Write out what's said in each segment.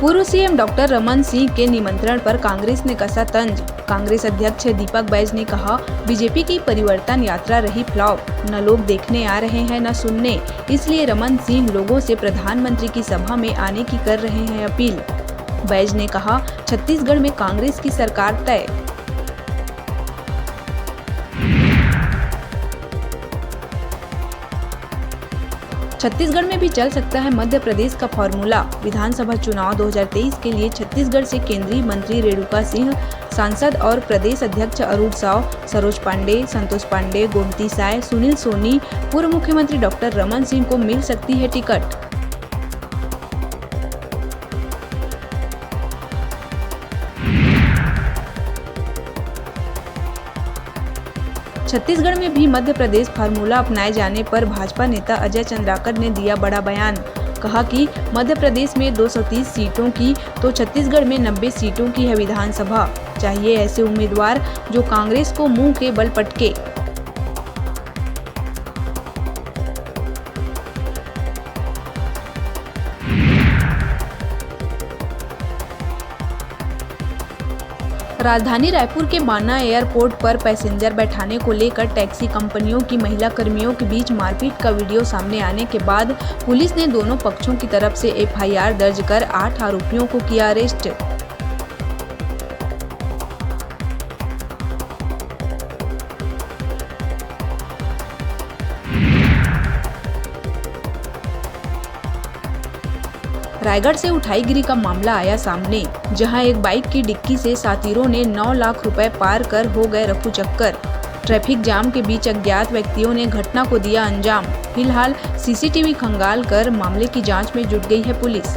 पूर्व CM doctor Raman Singh के निमंत्रण पर कांग्रेस ने कसा तंज। कांग्रेस अध्यक्ष दीपक बैज ने कहा, बीजेपी की परिवर्तन यात्रा रही फ्लॉप, न लोग देखने आ रहे हैं न सुनने, इसलिए रमन सिंह लोगों से प्रधानमंत्री की सभा में आने की कर रहे हैं अपील। बैज ने कहा, छत्तीसगढ़ में कांग्रेस की सरकार तय। छत्तीसगढ़ में भी चल सकता है मध्य प्रदेश का फॉर्मूला। विधानसभा चुनाव 2023 के लिए छत्तीसगढ़ से केंद्रीय मंत्री रेणुका सिंह, सांसद और प्रदेश अध्यक्ष अरूण साव, सरोज पांडे, संतोष पांडे, गोमती साय, सुनील सोनी, पूर्व मुख्यमंत्री डॉक्टर रमन सिंह को मिल सकती है टिकट। छत्तीसगढ़ में भी मध्य प्रदेश फार्मूला अपनाए जाने पर भाजपा नेता अजय चंद्राकर ने दिया बड़ा बयान। कहा कि मध्य प्रदेश में 230 सीटों की तो छत्तीसगढ़ में 90 सीटों की है विधानसभा। चाहिए ऐसे उम्मीदवार जो कांग्रेस को मुंह के बल पटके। राजधानी रायपुर के माना एयरपोर्ट पर पैसेंजर बैठाने को लेकर टैक्सी कंपनियों की महिला कर्मियों के बीच मारपीट का वीडियो सामने आने के बाद पुलिस ने दोनों पक्षों की तरफ से एफआईआर दर्ज कर 8 आरोपियों को किया अरेस्ट। रायगढ़ से उठाईगिरी का मामला आया सामने, जहां एक बाइक की डिक्की से साथीरों ने 9 लाख रुपए पार कर हो गए रफू चक्कर। ट्रैफिक जाम के बीच अज्ञात व्यक्तियों ने घटना को दिया अंजाम। फिलहाल सीसीटीवी खंगाल कर मामले की जांच में जुट गई है पुलिस।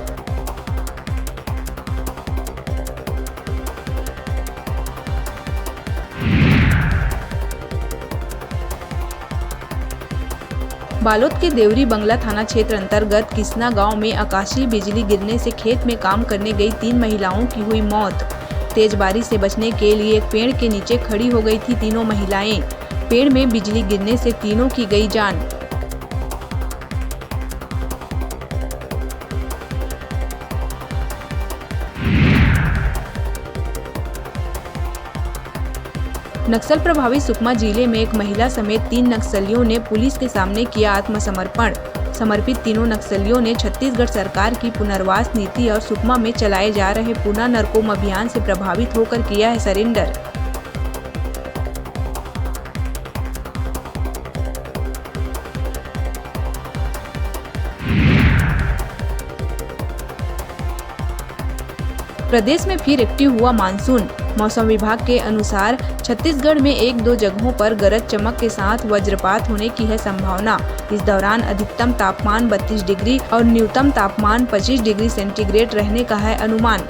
बालोद के देवरी बंगला थाना क्षेत्र अंतर्गत किसना गांव में आकाशीय बिजली गिरने से खेत में काम करने गई 3 महिलाओं की हुई मौत। तेज बारिश से बचने के लिए एक पेड़ के नीचे खड़ी हो गई थी तीनों महिलाएं। पेड़ में बिजली गिरने से तीनों की गई जान। नक्सल प्रभावित सुकमा जिले में एक महिला समेत 3 नक्सलियों ने पुलिस के सामने किया आत्मसमर्पण। समर्पित तीनों नक्सलियों ने छत्तीसगढ़ सरकार की पुनर्वास नीति और सुकमा में चलाए जा रहे पुनः नरकोम अभियान से प्रभावित होकर किया है सरेंडर। प्रदेश में फिर एक्टिव हुआ मानसून। मौसम विभाग के अनुसार छत्तीसगढ़ में 1-2 जगहों पर गरज चमक के साथ वज्रपात होने की है संभावना। इस दौरान अधिकतम तापमान 32 डिग्री और न्यूनतम तापमान 25 डिग्री सेंटीग्रेड रहने का है अनुमान।